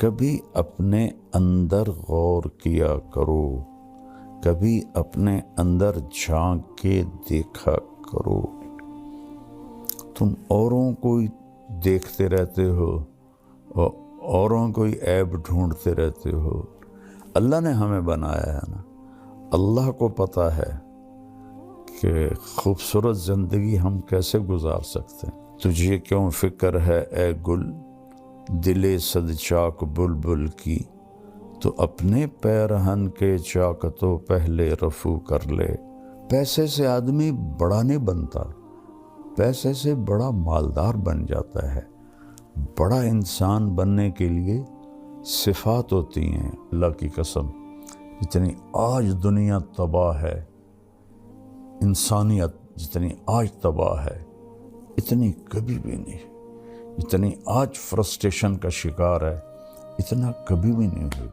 کبھی اپنے اندر غور کیا کرو، کبھی اپنے اندر جھانک کے دیکھا کرو۔ تم اوروں کو دیکھتے رہتے ہو اور اوروں کو عیب ڈھونڈتے رہتے ہو۔ اللہ نے ہمیں بنایا ہے نا، اللہ کو پتہ ہے کہ خوبصورت زندگی ہم کیسے گزار سکتے ہیں۔ تجھے کیوں فکر ہے اے گل دل صد چاک بلبل کی، تو اپنے پیرہن کے چاک تو پہلے رفو کر لے۔ پیسے سے آدمی بڑا نہیں بنتا، پیسے سے بڑا مالدار بن جاتا ہے۔ بڑا انسان بننے کے لیے صفات ہوتی ہیں۔ اللہ کی قسم، جتنی آج دنیا تباہ ہے، انسانیت جتنی آج تباہ ہے، اتنی کبھی بھی نہیں۔ جتنی آج فرسٹریشن کا شکار ہے، اتنا کبھی بھی نہیں ہوئی۔